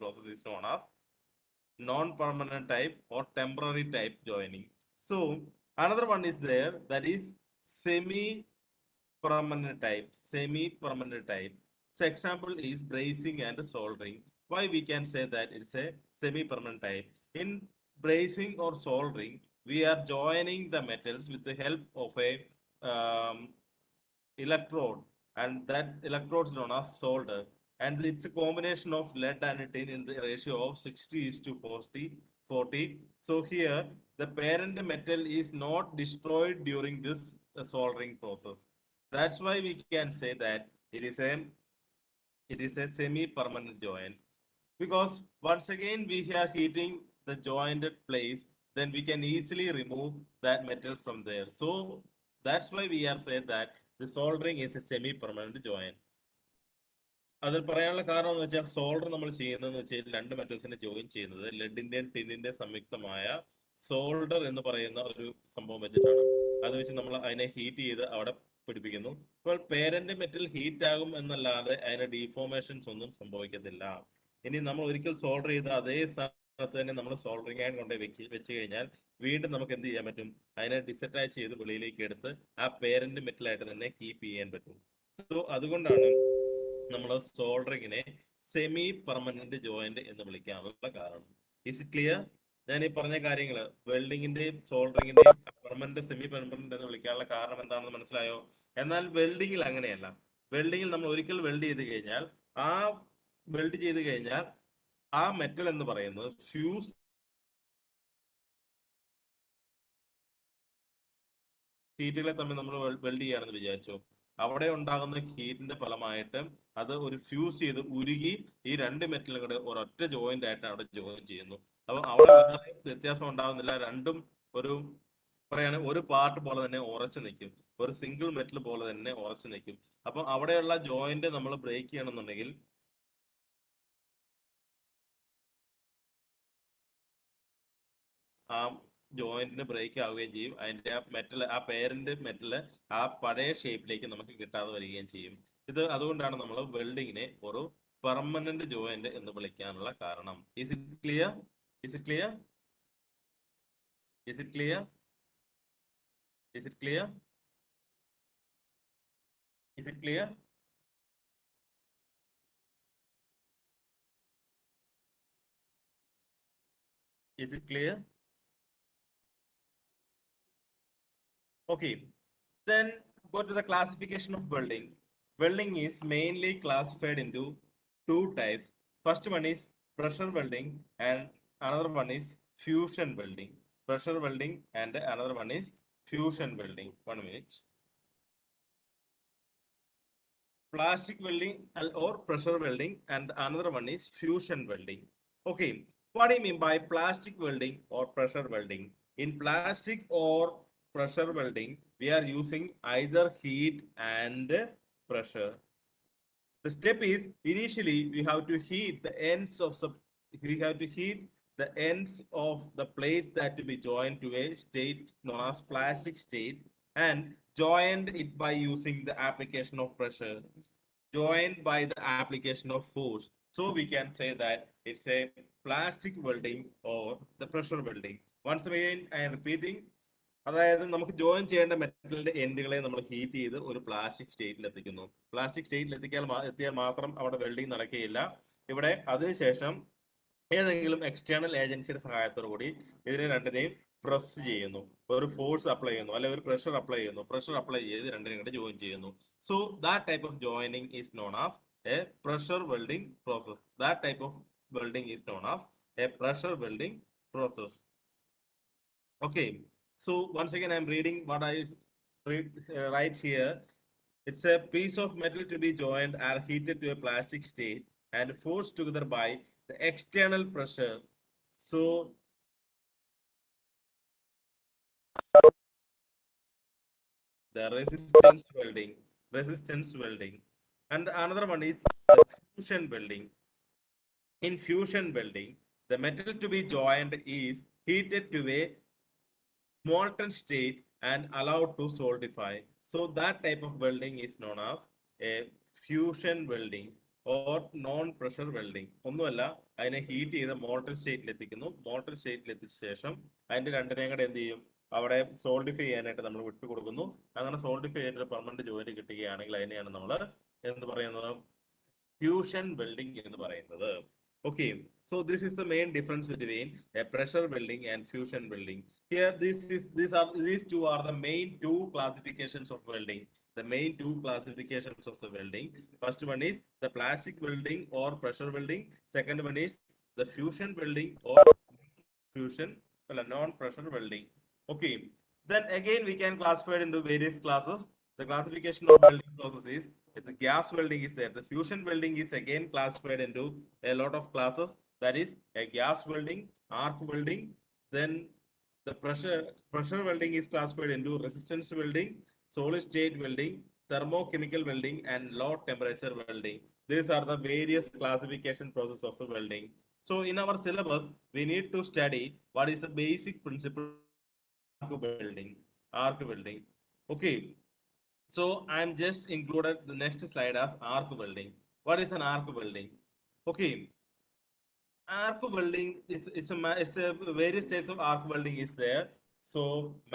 process is known as non-permanent type or temporary type joining. So another one is there, that is semi-permanent type. Semi-permanent type. So example is bracing and soldering. Why we can say that it's a semi-permanent type? In bracing or soldering, we are joining the metals with the help of a electrode, and that electrode is known as solder, and it's a combination of lead and tin in the ratio of 60 is to 40. So here the parent metal is not destroyed during this soldering process. That's why we can say that it is a semi-permanent joint, because once again we are heating the jointed place, then we can easily remove that metal from there. So that's why we have said that the soldering is a semi-permanent joint. അത് പറയാനുള്ള കാരണം എന്ന് വെച്ചാൽ solder നമ്മൾ ചെയ്യുന്നതെന്ന് വെച്ചാൽ രണ്ട് മെറ്റൽസിനെ join ചെയ്യുന്നത് ലെഡിന്റെയും ടിന്നിന്റെ സംയുക്തമായ സോൾഡർ എന്ന് പറയുന്ന ഒരു സംഭവം വെച്ചിട്ടാണ്. അത് വെച്ച് നമ്മൾ അതിനെ ഹീറ്റ് ചെയ്ത് അവിടെ പിടിപ്പിക്കുന്നു. ഇപ്പോൾ പേരന്റ് മെറ്റൽ ഹീറ്റ് ആകും എന്നല്ലാതെ അതിന് ഡീഫോർമേഷൻസ് ഒന്നും സംഭവിക്കത്തില്ല. ഇനി നമ്മൾ ഒരിക്കൽ സോൾഡർ ചെയ്ത് അതേ സ്ഥാനത്ത് തന്നെ നമ്മൾ സോൾഡറിംഗ് ആൻഡ് കൊണ്ട് വെച്ച് കഴിഞ്ഞാൽ വീണ്ടും നമുക്ക് എന്ത് ചെയ്യാൻ പറ്റും? അതിനെ ഡിസറ്റാച്ച് ചെയ്ത് വെളിയിലേക്ക് എടുത്ത് ആ പേരന്റ് മെറ്റലായിട്ട് തന്നെ കീപ്പ് ചെയ്യാൻ പറ്റും. സോ അതുകൊണ്ടാണ് നമ്മൾ സോൾഡറിങ്ങിനെ സെമി പെർമനന്റ് ജോയിന്റ് എന്ന് വിളിക്കാനുള്ള കാരണം. Is it clear? ഞാൻ ഈ പറഞ്ഞ കാര്യങ്ങൾ വെൽഡിങ്ങിന്റെയും സോൾഡറിങ്ങിന്റെയും പെർമനന്റ് സെമി പെർമനന്റ് എന്ന് വിളിക്കാനുള്ള കാരണം എന്താണെന്ന് മനസ്സിലായോ? എന്നാൽ വെൽഡിങ്ങിൽ അങ്ങനെയല്ല. വെൽഡിങ്ങിൽ നമ്മൾ ഒരിക്കൽ വെൽഡ് ചെയ്ത് കഴിഞ്ഞാൽ ആ മെറ്റൽ എന്ന് പറയുന്നത് ഫ്യൂസ് ഷീറ്റുകളെ തമ്മിൽ നമ്മൾ വെൽഡ് ചെയ്യുകയാണെന്ന് വിചാരിച്ചോ, അവിടെ ഉണ്ടാകുന്ന ഹീറ്റിന്റെ ഫലമായിട്ട് അത് ഒരു ഫ്യൂസ് ചെയ്ത് ഉരുകി ഈ രണ്ട് മെറ്റലും കൂടെ ഒരൊറ്റ ജോയിന്റ് ആയിട്ട് അവിടെ ജോയിൻ ചെയ്യുന്നു. അപ്പൊ അവിടെ വ്യത്യാസം ഉണ്ടാകുന്നില്ല. രണ്ടും ഒരു ഒരു പാർട്ട് പോലെ തന്നെ ഉറച്ചു നിൽക്കും, ഒരു സിംഗിൾ മെറ്റൽ പോലെ തന്നെ ഉറച്ചു നിൽക്കും. അപ്പൊ അവിടെയുള്ള ജോയിന്റ് നമ്മൾ ബ്രേക്ക് ചെയ്യണമെന്നുണ്ടെങ്കിൽ ആ ജോയിന്റിന് ബ്രേക്ക് ആവുകയും ചെയ്യും. അതിന്റെ ആ മെറ്റൽ, ആ പേരന്റ് മെറ്റല് ആ പഴയ ഷേപ്പിലേക്ക് നമുക്ക് കിട്ടാതെ വരികയും ചെയ്യും. അതുകൊണ്ടാണ് നമ്മൾ വെൽഡിങ്ങിനെ ഒരു പെർമനന്റ് ജോയിന്റ് എന്ന് വിളിക്കാനുള്ള കാരണം. Is it clear? Is it clear? Is it clear? Is it clear? Is it clear? Is it clear? Okay, then go to the classification of welding. Welding is mainly classified into two types. First one is pressure welding and another one is fusion welding. Pressure welding and another one is fusion welding. 1 minute. Plastic welding or pressure welding, and another one is fusion welding. Okay, what do you mean by plastic welding or pressure welding? In plastic or pressure welding, we are using either heat and pressure. The step is, initially we have to heat the ends of the plates that to be joined to a state known as plastic state, and joined it by using the application of pressure, joined by the application of force. So we can say that it's a plastic welding or the pressure welding. Once again, I am repeating. അതായത് നമുക്ക് join ചെയ്യേണ്ട മെറ്റലിന്റെ എൻഡുകളെ നമ്മൾ heat ചെയ്ത് ഒരു plastic സ്റ്റേറ്റിൽ എത്തിക്കുന്നു. Plastic സ്റ്റേറ്റിൽ എത്തിയാൽ മാത്രം അവിടെ വെൽഡിങ് നടക്കുകയില്ല. ഇവിടെ അതിനുശേഷം ഏതെങ്കിലും എക്സ്റ്റേണൽ ഏജൻസിയുടെ സഹായത്തോടു കൂടി ഇതിനെ രണ്ടിനെയും പ്രസ് ചെയ്യുന്നു, ഒരു ഫോഴ്സ് അപ്ലൈ ചെയ്യുന്നു, അല്ലെങ്കിൽ ഒരു പ്രഷർ അപ്ലൈ ചെയ്യുന്നു. പ്രഷർ അപ്ലൈ ചെയ്ത് രണ്ടിനെയും കൂടെ ജോയിൻ ചെയ്യുന്നു. So that type of joining is known as A pressure welding process. That type of welding is known as A pressure welding process. Okay, so once again I'm reading what I write here. It's a piece of metal to be joined are heated to a plastic state and forced together by the external pressure. So the resistance welding, and another one is the fusion welding. In fusion welding, the metal to be joined is heated to a molten state and allowed to solidify. So that type of welding is known as a fusion welding. or non-pressure welding. ഒന്നുമല്ല, അതിനെ heat ചെയ്ത് molten സ്റ്റേറ്റിൽ എത്തിക്കുന്നു. Molten സ്റ്റേറ്റിൽ എത്തിച്ച ശേഷം അതിന്റെ രണ്ടിനെയും കൂടെ എന്ത് ചെയ്യും, അവിടെ സോൾഡിഫൈ ചെയ്യാനായിട്ട് നമ്മൾ വിട്ടു കൊടുക്കുന്നു. അങ്ങനെ സോൾഡിഫൈ ചെയ്തിട്ട് പെർമനന്റ് ജോയിന്റ് കിട്ടുകയാണെങ്കിൽ അതിനെയാണ് നമ്മൾ എന്ത് പറയുന്നത്, ഫ്യൂഷൻ വെൽഡിംഗ് എന്ന് പറയുന്നത്. Okay, so this is the main difference between a pressure welding and fusion welding. Here, these two are the main two classifications of welding. The main two classifications of the welding. First one is the plastic welding or pressure welding. Second one is the fusion welding or fusion, well, non-pressure welding. Okay, then again we can classify it into various classes. The classification of welding process is, if the gas welding is there, the fusion welding is again classified into a lot of classes. That is a gas welding, arc welding, then the pressure welding is classified into resistance welding, solid state welding, thermochemical welding, and low temperature welding. These are the various classification process of the welding. So in our syllabus, we need to study what is the basic principle arc welding. Arc welding. Okay. So I'm just included the next slide as arc welding. What is an arc welding? Okay, arc welding is it's a various types of arc welding is there. So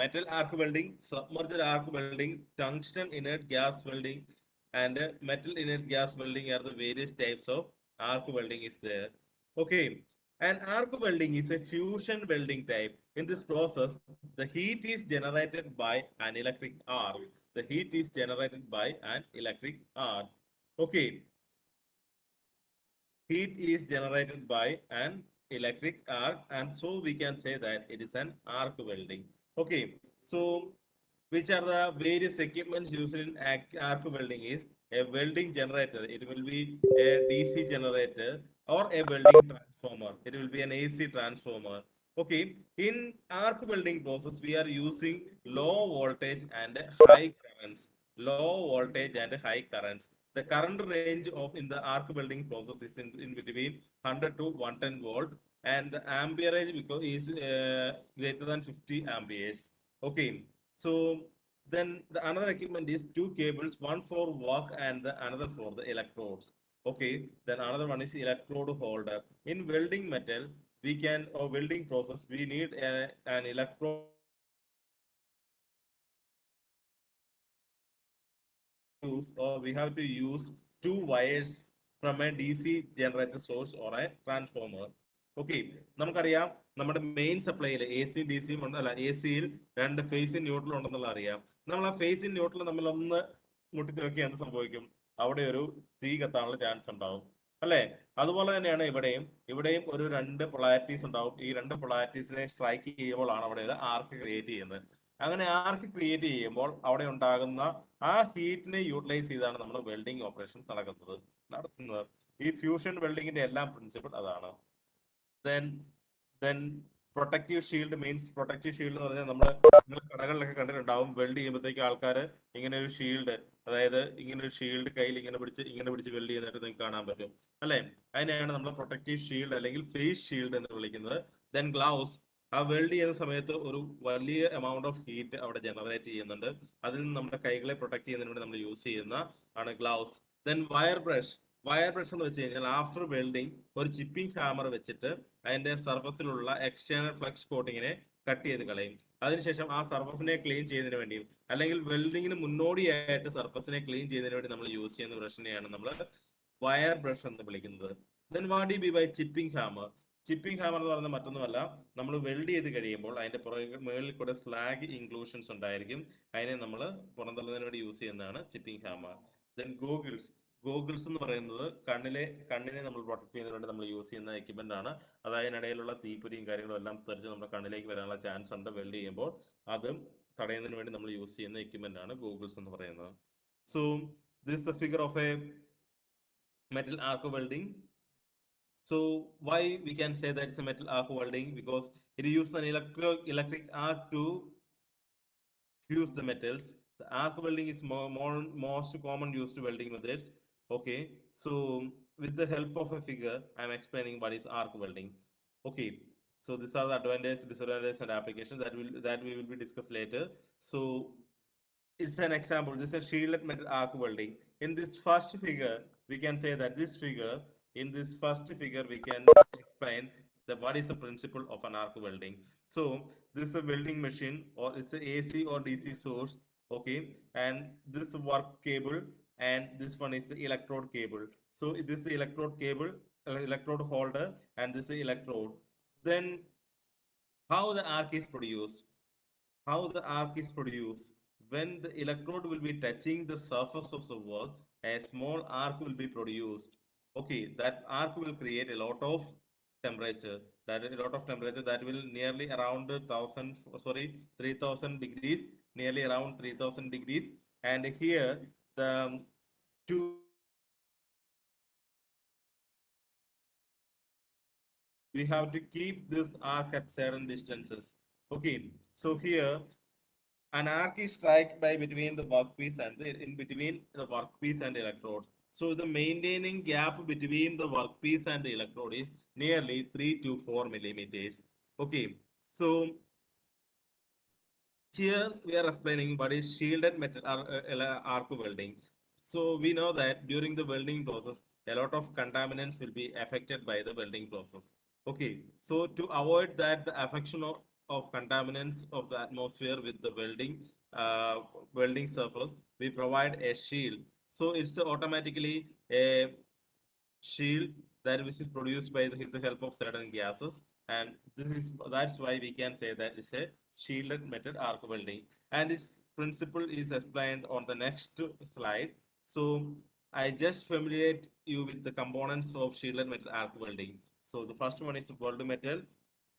metal arc welding, submerged arc welding, tungsten inert gas welding, and metal inert gas welding are the various types of arc welding is there. Okay, and arc welding is a fusion welding type. In this process, the heat is generated by an electric arc. The heat is generated by an electric arc. Okay, heat is generated by an electric arc, and so we can say that it is an arc welding. Okay, so which are the various equipments used in arc welding is a welding generator. It will be a DC generator or a welding transformer. It will be an AC transformer. Okay, in arc welding process, we are using low voltage and high currents. Low voltage and high currents. The current range of in the arc welding process is in between 100 to 110 volt, and the amperage because is greater than 50 amperes. Okay, so then the another equipment is two cables, one for work and the another for the electrodes. Okay, then another one is electrode holder. In welding metal, we can or welding process we need an electrode use or we have to use two wires from a DC generator source or a transformer. Okay, നമുക്കറിയാം നമ്മുടെ main സപ്ലൈയിൽ A C D സിയും ഉണ്ട്, അല്ല A സിയിൽ രണ്ട് face in neutral ഉണ്ടെന്നുള്ള അറിയാം. നമ്മൾ ആ ഫേസ് ഇൻ ന്യൂട്രൽ നമ്മൾ ഒന്ന് മുട്ടി നോക്കി എന്ത് സംഭവിക്കും, അവിടെ ഒരു തീ കത്താനുള്ള ചാൻസ് ഉണ്ടാവും അല്ലേ. അതുപോലെ തന്നെയാണ് ഇവിടെയും ഒരു രണ്ട് പൊളാരിറ്റീസ് ഉണ്ടാവും. ഈ രണ്ട് പൊളാരിറ്റീസിനെ സ്ട്രൈക്ക് ചെയ്യുമ്പോഴാണ് അവിടെ ഒരു ആർക്ക് ക്രിയേറ്റ് ചെയ്യുന്നത്. അങ്ങനെ ആർക്ക് ക്രിയേറ്റ് ചെയ്യുമ്പോൾ അവിടെ ഉണ്ടാകുന്ന ആ ഹീറ്റിനെ യൂട്ടിലൈസ് ചെയ്താണ് നമ്മൾ വെൽഡിംഗ് ഓപ്പറേഷൻ നടത്തുന്നത്. ഈ ഫ്യൂഷൻ വെൽഡിങ്ങിന്റെ എല്ലാം പ്രിൻസിപ്പിൾ അതാണ്. Then protective shield means, protective shield എന്ന് പറഞ്ഞാൽ നിങ്ങൾ കടകളിലൊക്കെ കണ്ടിട്ടുണ്ടാവും, വെൽഡ് ചെയ്യുമ്പോഴത്തേക്ക് ആൾക്കാർ ഇങ്ങനെ ഒരു ഷീൽഡ്, അതായത് ഇങ്ങനെ ഒരു ഷീൽഡ് കയ്യിൽ ഇങ്ങനെ പിടിച്ച് വെൽഡ് ചെയ്യുന്നതായിട്ട് നിങ്ങൾക്ക് കാണാൻ പറ്റും അല്ലെ. അതിനെയാണ് നമ്മൾ പ്രൊട്ടക്റ്റീവ് ഷീൽഡ് അല്ലെങ്കിൽ ഫേസ് ഷീൽഡ് എന്ന് വിളിക്കുന്നത്. ദെൻ ഗ്ലൗസ്, ആ വെൽഡ് ചെയ്യുന്ന സമയത്ത് ഒരു വലിയ എമൗണ്ട് ഓഫ് ഹീറ്റ് അവിടെ ജനറേറ്റ് ചെയ്യുന്നുണ്ട്. അതിൽ നിന്ന് നമ്മുടെ കൈകളെ പ്രൊട്ടക്ട് ചെയ്യുന്നതിന് വേണ്ടി നമ്മൾ യൂസ് ചെയ്യുന്ന ആണ് gloves. Then wire brush. Wire brush എന്ന് വെച്ച് കഴിഞ്ഞാൽ ആഫ്റ്റർ വെൽഡിങ് ഒരു ചിപ്പിംഗ് ഹാമർ വെച്ചിട്ട് അതിന്റെ സർഫസിലുള്ള എക്സ്റ്റേണൽ ഫ്ലക്സ് കോട്ടിങ്ങിനെ കട്ട് ചെയ്ത് കളയും. അതിനുശേഷം ആ സർഫസിനെ ക്ലീൻ ചെയ്യുന്നതിന് വേണ്ടിയും അല്ലെങ്കിൽ വെൽഡിങ്ങിന് മുന്നോടിയായിട്ട് സർഫസിനെ ക്ലീൻ ചെയ്യുന്നതിന് വേണ്ടി നമ്മൾ യൂസ് ചെയ്യുന്ന ബ്രഷിനെയാണ് നമ്മൾ വയർ ബ്രഷ് എന്ന് വിളിക്കുന്നത്. Then what you be by chipping hammer? Chipping hammer എന്ന് പറയുന്നത് മറ്റൊന്നുമല്ല, നമ്മൾ വെൽഡ് ചെയ്ത് കഴിയുമ്പോൾ അതിന്റെ മുകളിൽ കൂടെ സ്ലാഗ് ഇൻക്ലൂഷൻസ് ഉണ്ടായിരിക്കും. അതിനെ നമ്മൾ പുറന്തള്ളുന്നതിന് വേണ്ടി യൂസ് ചെയ്യുന്നതാണ് chipping hammer. Then goggles. Goggles എന്ന് പറയുന്നത് കണ്ണിനെ നമ്മൾ പ്രൊട്ടക്ട് ചെയ്യുന്നതിന് വേണ്ടി നമ്മൾ യൂസ് ചെയ്യുന്ന എക്യുപ്മെന്റ് ആണ്. അതായത് അതിനിടയിലുള്ള തീപ്പൊരിയും കാര്യങ്ങളും എല്ലാം തെറിച്ച് നമ്മുടെ കണ്ണിലേക്ക് വരാനുള്ള ചാൻസ് ഉണ്ട് വെൽഡ് ചെയ്യുമ്പോൾ. അതും തടയുന്നതിന് വേണ്ടി നമ്മൾ യൂസ് ചെയ്യുന്ന എക്യുപ്മെന്റ് ആണ് ഗോഗിൾസ് എന്ന് പറയുന്നത്. So this A figure of A metal arc welding. So why we can say that it's a metal arc welding? Because it uses an electric arc to fuse the metals. The arc welding is most common used welding methods. Okay, so with the help of a figure, I'm explaining what is arc welding. Okay, so these are the advantages, disadvantages, and applications that we will be discussed later. So it's an example. This is a shielded metal arc welding. In this first figure, we can say that this figure, in this first figure, we can explain what is the principle of an arc welding. So this is a welding machine, or it's a AC or DC source, okay, and this work cable, and this one is the electrode cable. So this is the electrode cable, electrode holder, and this is the electrode. Then how the arc is produced? How the arc is produced? When the electrode will be touching the surface of the work, a small arc will be produced. Okay, that arc will create a lot of temperature. That is a lot of temperature, that will nearly around 3000 degrees, nearly around 3000 degrees. And here the two we have to keep this arc at certain distances. Okay, so here an arc is struck by between the workpiece and in between the workpiece and electrode. So the maintaining gap between the workpiece and the electrode is nearly 3 to 4 millimeters. Okay, so here we are explaining what is shielded metal arc welding. So we know that during the welding process, a lot of contaminants will be affected by the welding process. Okay, so to avoid that the affection of contaminants of the atmosphere with the uh, welding surface, we provide a shield. So it's automatically a shield that which is produced by the help of certain gases, and that's why we can say that it's a shielded method arc welding, and its principle is explained on the next slide. So I just familiarize you with the components of shielded metal arc welding. So the first one is weld metal,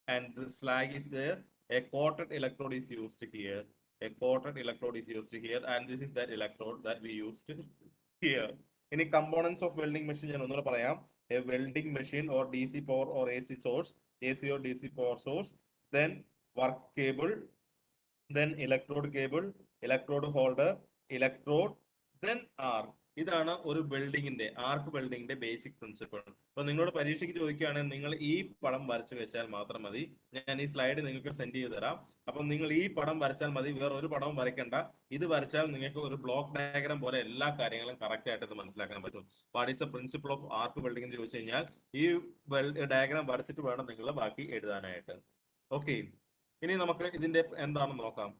and the slag is there. A coated electrode is used here. A coated electrode is used here, and this is that electrode that we used here. Any components of welding machine ഞാൻ ഒന്നുകൂടെ പറയാം. A welding machine or DC power or AC source, AC or DC power source, then work cable, then electrode cable, electrode holder, electrode, then arc. ഇതാണ് ഒരു വെൽഡിങ്ങിന്റെ ആർക്ക് വെൽഡിങ്ങിന്റെ basic principle. അപ്പൊ നിങ്ങളോട് പരീക്ഷയ്ക്ക് ചോദിക്കുകയാണെങ്കിൽ നിങ്ങൾ ഈ പടം വരച്ചു വെച്ചാൽ മാത്രം മതി. ഞാൻ ഈ സ്ലൈഡ് നിങ്ങൾക്ക് സെൻഡ് ചെയ്ത് തരാം. അപ്പൊ നിങ്ങൾ ഈ പടം വരച്ചാൽ മതി, വേറെ ഒരു പടവും വരയ്ക്കണ്ട. ഇത് വരച്ചാൽ നിങ്ങൾക്ക് ഒരു ബ്ലോക്ക് ഡയഗ്രാം പോലെ എല്ലാ കാര്യങ്ങളും കറക്റ്റ് ആയിട്ട് മനസ്സിലാക്കാൻ പറ്റും. What is the principle of arc welding എന്ന് ചോദിച്ചു കഴിഞ്ഞാൽ ഈ ഡയഗ്രാം വരച്ചിട്ട് വേണം നിങ്ങൾ ബാക്കി എഴുതാനായിട്ട്. ഓക്കെ, ഇനി നമുക്ക് ഇതിന്റെ എന്താണെന്ന് നോക്കാം.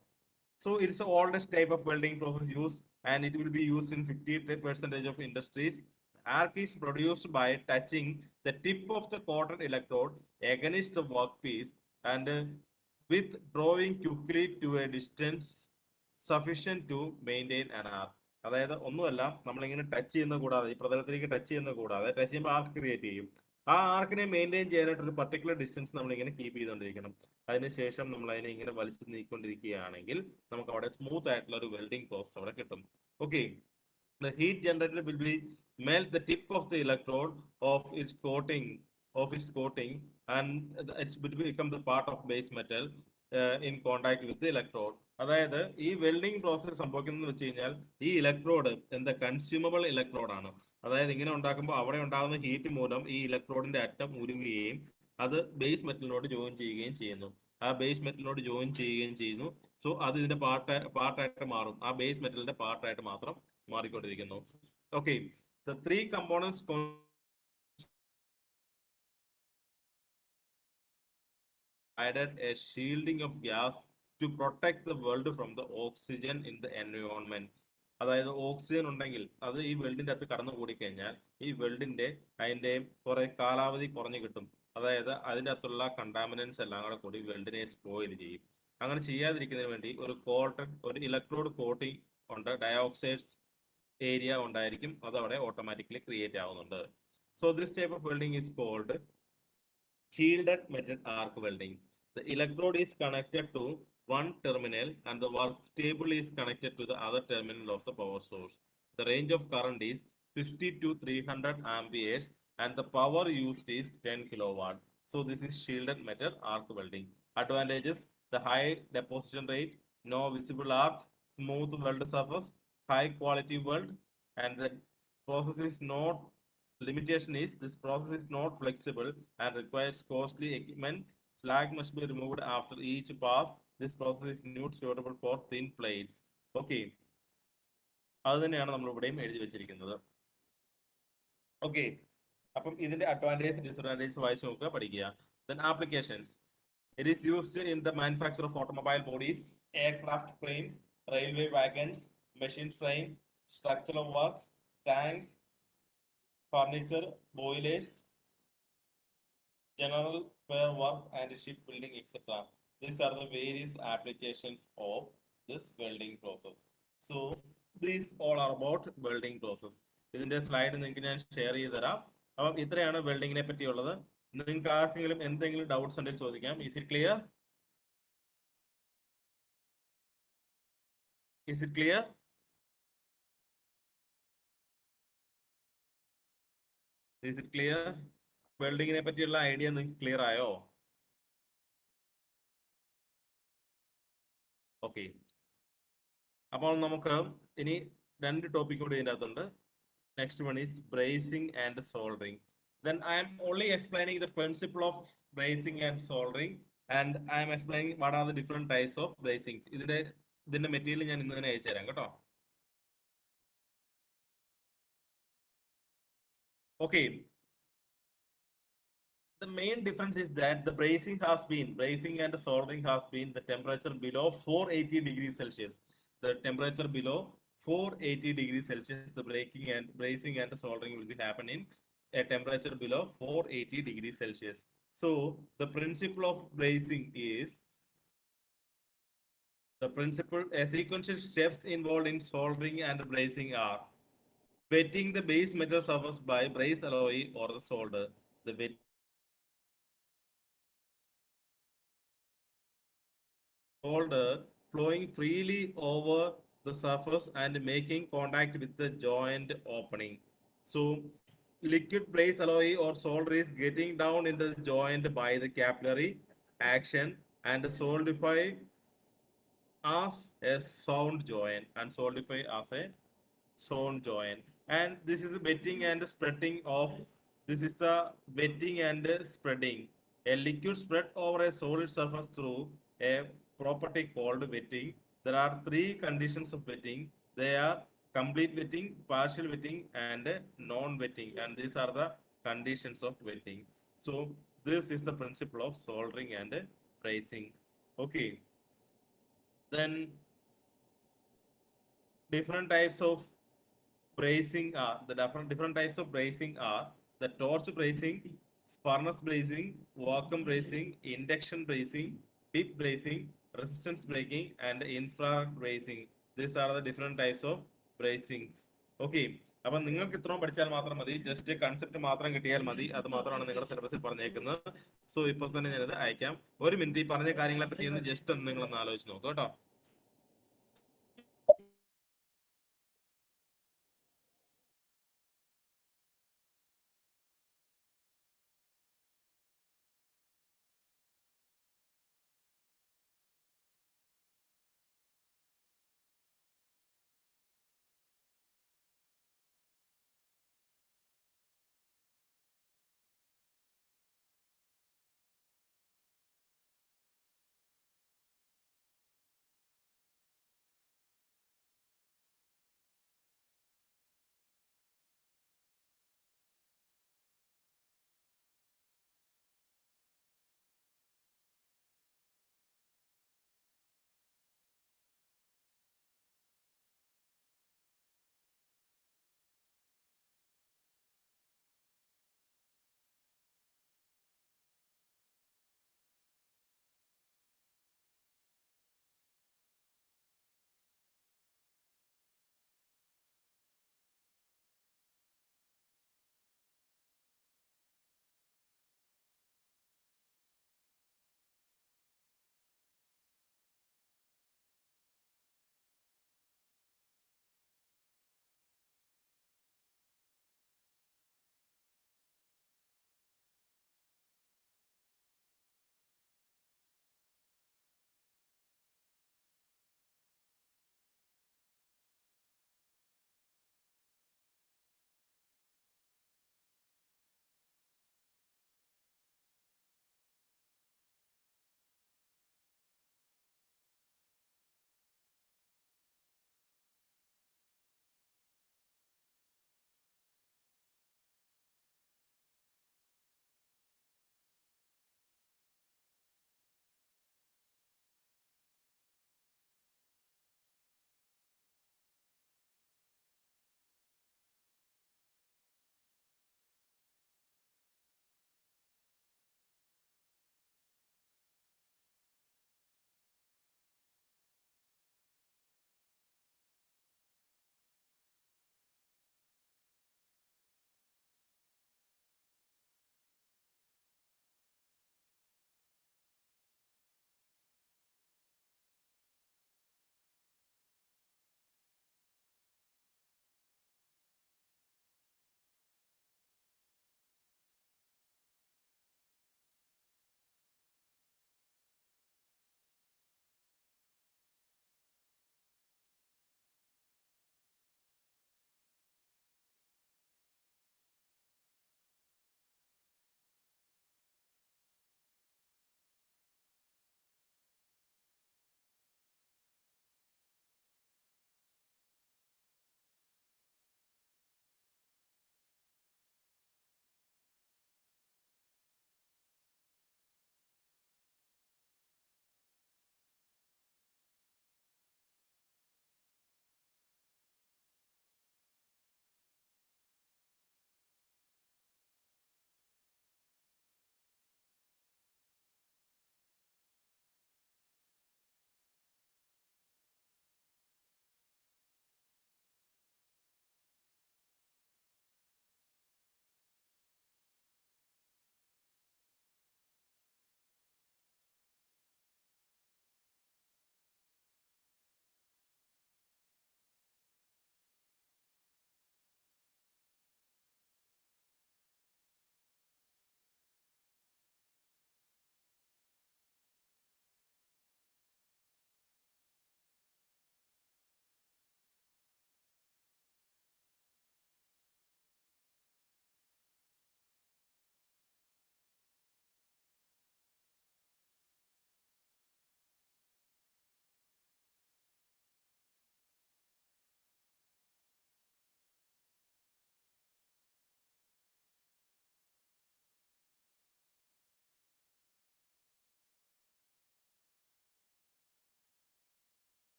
So it's the oldest type of welding process used, and it will be used in 50% of industries. Arc is produced by touching the tip of the coated electrode against the workpiece and with drawing quickly to a distance sufficient to maintain an arc. അതായത് ഒന്നുമല്ല, നമ്മളിങ്ങനെ touch ചെയ്യുന്ന കൂടാതെ, ഈ പ്രതലത്തിലേക്ക് touch ചെയ്യുന്ന കൂടാതെ, touch ചെയ്യുമ്പോൾ ആർക്ക് create ചെയ്യും. ആ ആർക്കിനെ മെയിൻറ്റെയിൻ ചെയ്യാനായിട്ട് ഒരു പർട്ടിക്കുലർ ഡിസ്റ്റൻസ് നമ്മളിങ്ങനെ കീപ്പ് ചെയ്തുകൊണ്ടിരിക്കണം. അതിനുശേഷം നമ്മൾ അതിനെ ഇങ്ങനെ വലിച്ചു നീക്കൊണ്ടിരിക്കുകയാണെങ്കിൽ നമുക്ക് അവിടെ സ്മൂത്ത് ആയിട്ടുള്ള ഒരു വെൽഡിംഗ് പ്രോസസ് അവിടെ കിട്ടും. Okay, the heat generated will be melt the tip of the electrode of its coating, and it will become the part of base metal in contact with the electrode. അതായത് ഈ welding process സംഭവിക്കുന്നത് വെച്ച് കഴിഞ്ഞാൽ ഈ electrode എന്താ consumable electrode ആണ്. അതായത് ഇങ്ങനെ ഉണ്ടാക്കുമ്പോൾ അവിടെ ഉണ്ടാകുന്ന ഹീറ്റ് മൂലം ഈ ഇലക്ട്രോഡിന്റെ അറ്റം ഉരുകുകയും അത് ബേസ് മെറ്റലിനോട് ജോയിൻ ചെയ്യുകയും ചെയ്യുന്നു. ആ ബേസ് മെറ്റലിനോട് ജോയിൻ ചെയ്യുകയും ചെയ്യുന്നു. സോ അത് ഇതിന്റെ പാർട്ടായിട്ട് മാറും. ആ ബേസ് മെറ്റലിന്റെ പാർട്ടായിട്ട് മാത്രം മാറിക്കൊണ്ടിരിക്കുന്നു. Okay, the three components provided a shielding of gas to protect the world from the oxygen in the environment. അതായത് ഓക്സിജൻ ഉണ്ടെങ്കിൽ അത് ഈ വെൽഡിന്റെ അകത്ത് കടന്നു കൂടിക്കഴിഞ്ഞാൽ ഈ വെൽഡിന്റെ അതിന്റെ കുറെ കാലാവധി കുറഞ്ഞു കിട്ടും. അതായത് അതിൻ്റെ അകത്തുള്ള കണ്ടാമിനൻസ് എല്ലാം കൂടെ കൂടി വെൽഡിനെ സ്പോയിൽ ചെയ്യും. അങ്ങനെ ചെയ്യാതിരിക്കുന്നതിന് വേണ്ടി ഒരു ഇലക്ട്രോഡ് കോട്ടിംഗ് ഉണ്ട്, ഡയോക്സൈഡ് ഏരിയ ഉണ്ടായിരിക്കും, അതവിടെ ഓട്ടോമാറ്റിക്കലി ക്രിയേറ്റ് ആവുന്നുണ്ട്. So this type of welding is called shielded metal arc welding. The electrode is connected to one terminal and the work table is connected to the other terminal of the power source. The range of current is 50 to 300 amperes and the power used is 10 kilowatt. So this is shielded metal arc welding. Advantages: the high deposition rate, no visible arc, smooth weld surface, high quality weld, and the process is not limitation is this process is not flexible and requires costly equipment. Slag must be removed after each pass. This process is not suitable for thin plates. Okay, അത് തന്നെയാണ് നമ്മൾ ഇവിടെയും എഴുതി വെച്ചിരിക്കുന്നത്. Okay. അപ്പം ഇതിന്റെ advantage disadvantage വായിച്ച് നോക്കുക പഠിക്കുക. Then applications. It is used in the manufacture of automobile bodies, aircraft frames, railway wagons, machine frames, structural works, tanks, furniture, boilers, general fair work, and shipbuilding, etc. These are the various applications of this welding process. So these all are about welding process. ഇതിന്റെ slide നിങ്ങൾക്ക് ഞാൻ share ചെയ്ത് തരാം. അപ്പം ഇത്രയാണ് വെൽഡിങ്ങിനെ പറ്റിയുള്ളത്. നിങ്ങൾക്ക് ആർക്കെങ്കിലും എന്തെങ്കിലും ഡൗട്ട്സ് ഉണ്ടെങ്കിൽ ചോദിക്കാം. Is it clear? Is it clear? Is it clear? വെൽഡിങ്ങിനെ പറ്റിയുള്ള ഐഡിയ നിങ്ങൾക്ക് ക്ലിയർ ആയോ? ഓക്കെ. അപ്പോൾ നമുക്ക് ഇനി രണ്ട് ടോപ്പിക് കൂടി ഇതിൻ്റെ അകത്തുണ്ട്. Next one is bracing and soldering. Then I am only explaining the principle of bracing and soldering, and I am explaining what are the different types of bracings. ഇതിന്റെ material ഞാൻ ഇന്ന് തന്നെ അയച്ചു തരാം കേട്ടോ. Okay. The main difference is that the bracing and soldering has been the temperature below 480 degrees Celsius. The temperature below 480 degrees Celsius, the bracing and soldering will be happening a temperature below 480 degrees Celsius. So the principle of bracing is sequential steps involved in soldering and bracing are wetting the base metal surface by brace alloy or the solder. The solder flowing freely over the surface and making contact with the joint opening. So liquid brace alloy or solder is getting down into the joint by the capillary action and solidify as a sound joint and this is the wetting and spreading of a liquid spread over a solid surface through a property called wetting. There are three conditions of wetting. They are complete wetting, partial wetting, and non-wetting, and these are the conditions of wetting. So this is the principle of soldering and bracing. Okay. Then different types of bracing are the torch bracing, furnace bracing, vacuum bracing, induction bracing, tip bracing, resistance braking, and infrared bracing. These are the different types of bracings. Okay. അപ്പം നിങ്ങൾക്ക് ഇത്രയും പഠിച്ചാൽ മാത്രം മതി. Just concept മാത്രം കിട്ടിയാൽ മതി. അത് മാത്രമാണ് നിങ്ങളുടെ സിലബസിൽ പറഞ്ഞേക്കുന്നത്. സോ ഇപ്പോൾ തന്നെ ഞാനത് അയക്കാം. ഒരു മിനിറ്റ് ഈ പറഞ്ഞ കാര്യങ്ങളെ പറ്റി ഒന്ന് ജസ്റ്റ് ഒന്ന് നിങ്ങളൊന്ന് ആലോചിച്ച് നോക്കുക കേട്ടോ.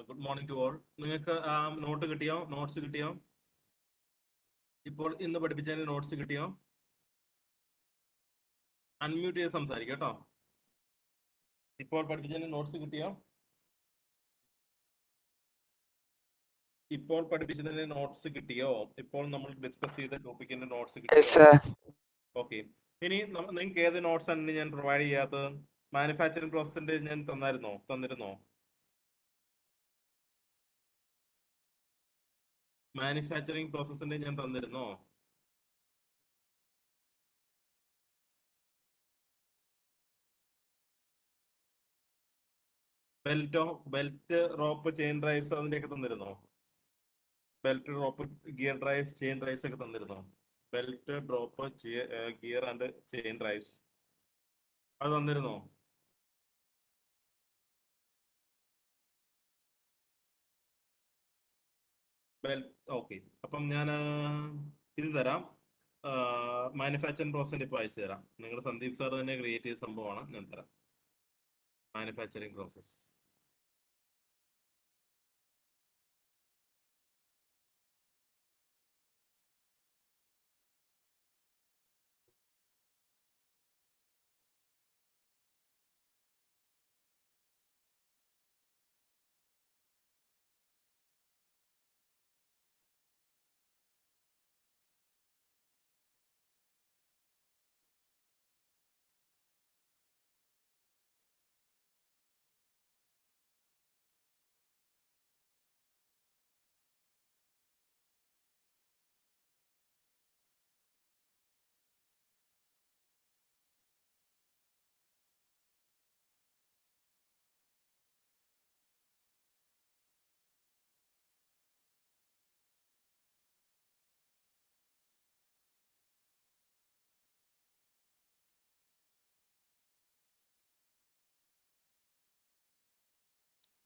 Good morning to all. നിങ്ങൾക്ക് നോട്ട് കിട്ടിയോ? നോട്ട്സ് കിട്ടിയോ? ഇപ്പോൾ ഇന്ന് പഠിപ്പിച്ചതിന് നോട്ട്സ് കിട്ടിയോ? അൺമ്യൂട്ട് ചെയ്ത് സംസാരിക്കാം കേട്ടോ. ഇപ്പോൾ പഠിപ്പിച്ചതിന് നോട്ട്സ് കിട്ടിയോ? ഇപ്പോൾ പഠിപ്പിച്ചതിന് നോട്ട്സ് കിട്ടിയോ? ഇപ്പോൾ നമ്മൾ ഡിസ്കസ് ചെയ്ത ടോപ്പിക്കിന്റെ നോട്ട്സ് കിട്ടിയോ? ഓക്കെ. ഇനി നിങ്ങൾക്ക് ഏത് നോട്ട്സ് ആണ് ഞാൻ പ്രൊവൈഡ് ചെയ്യാത്തത്? മാനുഫാക്ചറിംഗ് പ്രോസസ്സിന്റെ ഞാൻ തന്നിരുന്നോ? മാനുഫാക്ചറിംഗ് പ്രോസസ്സിന്റെ ഞാൻ തന്നിരുന്നോ? ബെൽറ്റ് റോപ്പ് ചെയിൻ ഡ്രൈവ്സ് അതിന്റെയൊക്കെ തന്നിരുന്നോ? Belt drop gear drives chain drives ഒക്കെ തന്നിരുന്നോ? Belt drop gear and chain drives അത് തന്നിരുന്നോ? ഓക്കെ. അപ്പം ഞാൻ ഇത് തരാം. മാനുഫാക്ചറിംഗ് പ്രോസസ്സിന്റെ ഇപ്പോൾ അയച്ചു തരാം. നിങ്ങൾ സന്ദീപ് സാർ തന്നെ ക്രിയേറ്റ് ചെയ്ത സംഭവമാണ്. ഞാൻ തരാം. Manufacturing process.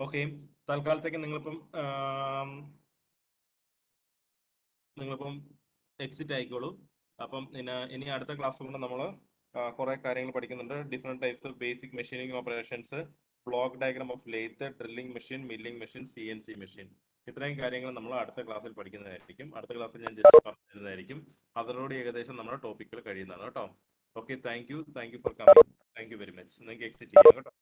ഓക്കെ. തൽക്കാലത്തേക്ക് നിങ്ങളിപ്പം എക്സിറ്റ് ആയിക്കോളൂ. അപ്പം ഇനി അടുത്ത ക്ലാസ് കൊണ്ട് നമ്മൾ കുറെ കാര്യങ്ങൾ പഠിക്കുന്നുണ്ട്. Different types of basic machining operations, block diagram of lathe, drilling machine, milling machine, CNC machine. ഇത്രയും കാര്യങ്ങൾ നമ്മൾ അടുത്ത ക്ലാസ്സിൽ പഠിക്കുന്നതായിരിക്കും. അടുത്ത ക്ലാസ്സിൽ ഞാൻ ജസ്റ്റ് പറഞ്ഞു തരുന്നതായിരിക്കും. അതോടുകൂടി ഏകദേശം നമ്മുടെ ടോപ്പിക്കുകൾ കഴിയുന്നതാണ് കേട്ടോ. Okay, thank you for coming. Thank you very much. നിങ്ങൾക്ക് എക്സിറ്റ് ചെയ്യാം കേട്ടോ.